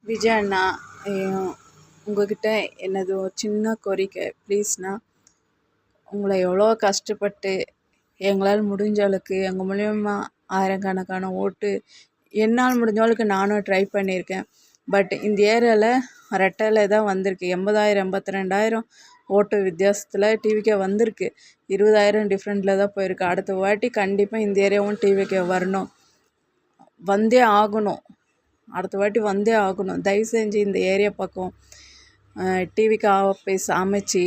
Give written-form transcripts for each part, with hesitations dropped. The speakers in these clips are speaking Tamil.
விஜய் அண்ணா, உங்ககிட்ட என்னது ஒரு சின்ன கோரிக்கை ப்ளீஸ்ண்ணா. உங்களை எவ்வளோ கஷ்டப்பட்டு எங்களால் முடிஞ்ச அளவுக்கு எங்கள் மூலியமா ஆயிரக்கணக்கான ஓட்டு என்னால் முடிஞ்ச அளவுக்கு நானும் ட்ரை பண்ணியிருக்கேன். பட் இந்த ஏரியாவில் ரெட்டையில் தான் வந்திருக்கு. 80,000 82,000 ஓட்டு வித்தியாசத்தில் டிவிக்கே வந்திருக்கு. 20,000 டிஃப்ரெண்ட்டில் தான் போயிருக்கு. அடுத்த வாட்டி கண்டிப்பாக இந்த ஏரியாவும் டிவிக்கே வரணும், வந்தே ஆகணும். அடுத்த வாட்டி வந்தே ஆகணும். தயவு செஞ்சு இந்த ஏரியா பக்கம் டிவிக்கு ஆஃபீஸ் அமைச்சு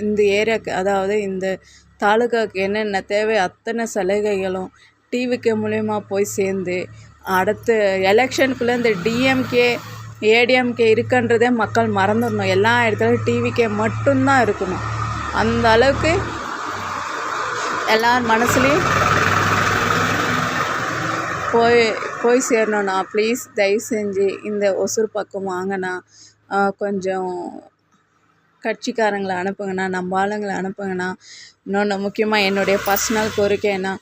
இந்த ஏரியாவுக்கு, அதாவது இந்த தாலுக்காவுக்கு என்னென்ன தேவை அத்தனை சலுகைகளும் டிவிக்கு மூலயமா போய் சேர்ந்து அடுத்த எலெக்ஷனுக்குள்ளே இந்த டிஎம்கே ஏடிஎம்கே இருக்குன்றதே மக்கள் மறந்துடணும். எல்லா இடத்துலையும் டிவிக்கே மட்டும்தான் இருக்கணும். அந்த அளவுக்கு எல்லார் மனசுலேயும் போய் சேரணுண்ணா. ப்ளீஸ் தயவு செஞ்சு இந்த ஒசூர் பக்கம் வாங்கண்ணா. கொஞ்சம் கட்சிக்காரங்களை அனுப்புங்கண்ணா, நம்ம ஆளுங்களை அனுப்புங்கண்ணா. இன்னொன்று முக்கியமாக என்னுடைய பர்சனல் கோரிக்கைண்ணா,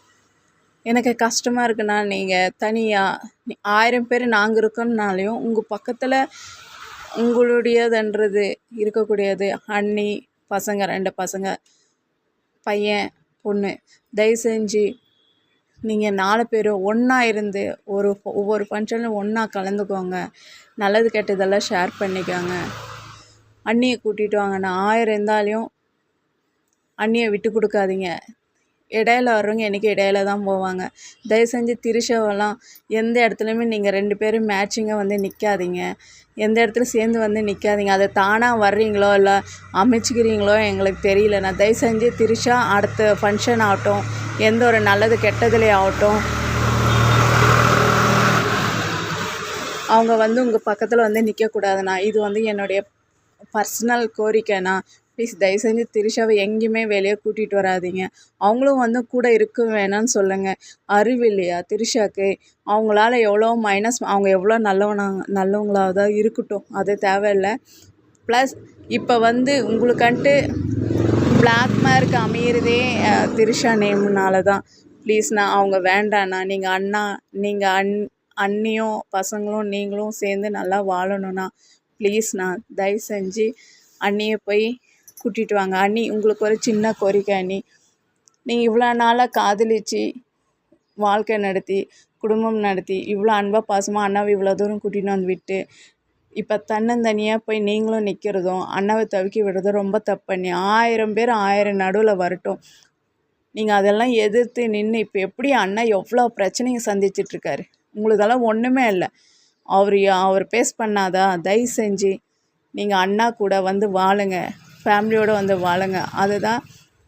எனக்கு கஷ்டமாக இருக்குண்ணா. நீங்கள் தனியாக 1000 பேர் நாங்கள் இருக்கோம்னாலையும் உங்கள் பக்கத்தில் உங்களுடையதுன்றது இருக்கக்கூடியது அண்ணி பசங்க 2 பசங்க, பையன் பொண்ணு, தயவு செஞ்சு நீங்கள் 4 பேரும் ஒன்றா இருந்து ஒவ்வொரு ஃபங்க்ஷன்லையும் ஒன்றா கலந்துக்கோங்க. நல்லது கெட்டதெல்லாம் ஷேர் பண்ணிக்கோங்க. அண்ணியை கூட்டிகிட்டு வாங்கண்ணா. 1000 இருந்தாலையும் அண்ணியை விட்டு கொடுக்காதீங்க. இடையில வர்றவங்க என்றைக்கு இடையில தான் போவாங்க. தயவு செஞ்சு திரிஷாவெல்லாம் எந்த இடத்துலையுமே நீங்கள் 2 பேரும் மேட்சிங்காக வந்து நிற்காதீங்க. எந்த இடத்துல சேர்ந்து வந்து நிற்காதீங்க. அதை தானாக வர்றீங்களோ இல்லை அமைச்சிக்கிறீங்களோ எங்களுக்கு தெரியலண்ணா. தயவு செஞ்சு திரிஷா அடுத்த ஃபங்க்ஷன் ஆகட்டும், எந்த ஒரு நல்லது கெட்டதுலேயே ஆகட்டும், அவங்க வந்து உங்கள் பக்கத்தில் வந்து நிற்கக்கூடாதுண்ணா. இது வந்து என்னுடைய பர்சனல் கோரிக்கைண்ணா. ப்ளீஸ் தயவு செஞ்சு திரிஷாவை எங்கேயுமே வெளியே கூட்டிகிட்டு வராதிங்க. அவங்களும் வந்து கூட இருக்க வேணான்னு சொல்லுங்கள். அறிவு இல்லையா திரிஷாவுக்கு? அவங்களால எவ்வளோ மைனஸ், அவங்க எவ்வளோ நல்லவங்களாக தான் இருக்கட்டும், அது தேவையில்லை. ப்ளஸ் இப்போ வந்து உங்களுக்கன்ட்டு பிளாக் மார்க் அமையிறதே திரிஷா நேம்னால தான். ப்ளீஸ்ண்ணா, அவங்க வேண்டாண்ணா. நீங்கள் அண்ணியும் பசங்களும் நீங்களும் சேர்ந்து நல்லா வாழணுண்ணா. ப்ளீஸ்ண்ணா, தயவு செஞ்சு அண்ணியை போய் கூட்டிகிட்டு வாங்க. அண்ணி, உங்களுக்கு ஒரு சின்ன கோரிக்கை அண்ணி. நீங்கள் இவ்வளோ நாளாக காதலிச்சு வாழ்க்கை நடத்தி குடும்பம் நடத்தி இவ்வளோ அன்பாக பாசமாக அண்ணாவை இவ்வளோ தூரம் கூட்டிகிட்டு வந்து விட்டு இப்போ தன்னந்தனியாக போய் நீங்களும் நிற்கிறதும் அண்ணாவை தவிக்க விடுறதும் ரொம்ப தப்பண்ணி. 1000 பேர் 1000 நடுவில் வரட்டும். நீங்கள் அதெல்லாம் எதிர்த்து நின்று இப்போ எப்படி அண்ணா எவ்வளோ பிரச்சனையை சந்திச்சிட்ருக்காரு. உங்களுக்கெல்லாம் ஒன்றுமே இல்லை. அவர் பேஸ் பண்ணாதா? தயவு செஞ்சு நீங்கள் அண்ணா கூட வந்து வாழுங்க, ஃபேமிலியோடு வந்து வாழுங்க. அதுதான்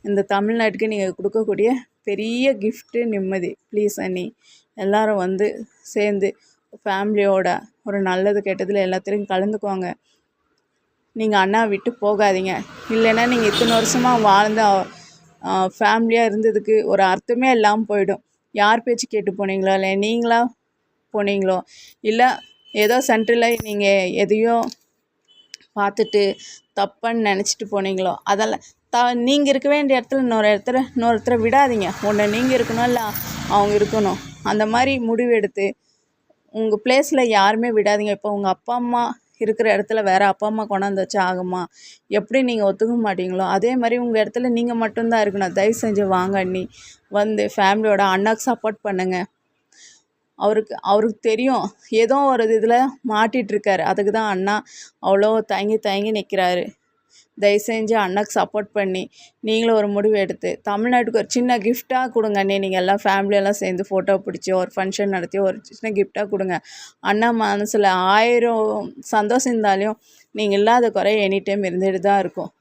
இந்த தமிழ்நாட்டுக்கு நீங்கள் கொடுக்கக்கூடிய பெரிய கிஃப்ட்டு, நிம்மதி. ப்ளீஸ் அண்ணி, எல்லோரும் வந்து சேர்ந்து ஃபேமிலியோட ஒரு நல்லது கெட்டதில் எல்லாத்துலேயும் கலந்துக்குவாங்க. நீங்கள் அண்ணா விட்டு போகாதீங்க. இல்லைன்னா நீங்கள் இத்தனை வருஷமாக வாழ்ந்து ஃபேமிலியாக இருந்ததுக்கு ஒரு அர்த்தமே இல்லாமல் போயிடும். யார் பேச்சு கேட்டு போனீங்களோ, இல்லை நீங்களா போனீங்களோ, இல்லை ஏதோ சென்டரில் நீங்கள் எதையோ பார்த்துட்டு தப்புன்னு நினச்சிட்டு போனீங்களோ, அதெல்லாம் நீங்கள் இருக்க வேண்டிய இடத்துல இன்னொருத்தரை விடாதீங்க. ஒன்று நீங்கள் இருக்கணும், இல்லை அவங்க இருக்கணும். அந்த மாதிரி முடிவு எடுத்து உங்கள் பிளேஸில் யாருமே விடாதீங்க. இப்போ உங்கள் அப்பா அம்மா இருக்கிற இடத்துல வேறு அப்பா அம்மா கொண்டாந்து வச்சா ஆகுமா? எப்படி நீங்கள் ஒத்துக்க மாட்டீங்களோ அதே மாதிரி உங்கள் இடத்துல நீங்கள் மட்டும்தான் இருக்கணும். தயவு செஞ்சு வாங்க அண்ணி, வந்து ஃபேமிலியோட அண்ணாக்கு சப்போர்ட் பண்ணுங்கள். அவருக்கு தெரியும் ஏதோ ஒரு இதில் மாட்டிகிட்ருக்காரு. அதுக்கு தான் அண்ணா அவ்வளோ தயங்கி நிற்கிறாரு. தயவு செஞ்சு அண்ணாக்கு சப்போர்ட் பண்ணி நீங்களும் ஒரு முடிவு எடுத்து தமிழ்நாட்டுக்கு ஒரு சின்ன கிஃப்டாக கொடுங்க அண்ணே. நீங்கள் எல்லாம் ஃபேமிலியெல்லாம் சேர்ந்து ஃபோட்டோ பிடிச்சி ஒரு ஃபங்க்ஷன் நடத்தி ஒரு சின்ன கிஃப்டாக கொடுங்க. அண்ணா மனசில் 1000 சந்தோஷம் இருந்தாலையும் நீங்கள் இல்லாத குறை எனி டைம் இருந்துட்டு தான் இருக்கும்.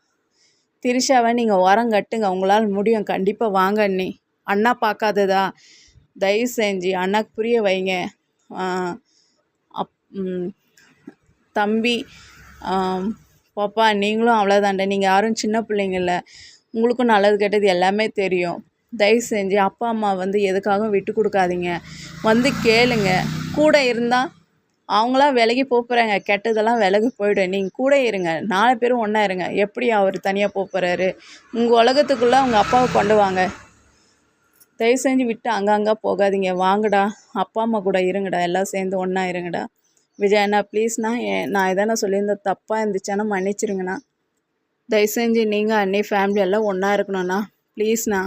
திரிஷாவை நீங்கள் உரம் கட்டுங்க, உங்களால் முடியும். கண்டிப்பாக வாங்க அண்ணி. அண்ணா பார்க்காததா? தயவு செஞ்சு அண்ணாக்கு புரிய வைங்க. தம்பி, பாப்பா, நீங்களும் அவ்வளோதாண்ட. நீங்கள் யாரும் சின்ன பிள்ளைங்கள, உங்களுக்கும் நல்லது கெட்டது எல்லாமே தெரியும். தயவு செஞ்சு அப்பா அம்மா வந்து எதுக்காகவும் விட்டு கொடுக்காதீங்க. வந்து கேளுங்க. கூட இருந்தால் அவங்களா விலகி போகிறாங்க, கெட்டதெல்லாம் விலகி போய்டும். நீங்கள் கூட இருங்க, 4 பேரும் ஒன்றா இருங்க. எப்படி அவர் தனியாக போகிறாரு? உங்கள் உலகத்துக்குள்ளே உங்கள் அப்பாவை கொண்டு வாங்க. தயவு செஞ்சு விட்டு அங்கங்கே போகாதீங்க. வாங்கடா, அப்பா அம்மா கூட இருங்கடா, எல்லாம் சேர்ந்து ஒன்றா இருங்கடா. விஜய் அண்ணா ப்ளீஸ்ண்ணா நான் எதனா சொல்லியிருந்தேன் தப்பாக இருந்துச்சானா மன்னிச்சிருங்கண்ணா. தயவு செஞ்சு நீங்கள் அண்ணி ஃபேமிலி எல்லாம் ஒன்றா இருக்கணும்ண்ணா ப்ளீஸ்ண்ணா.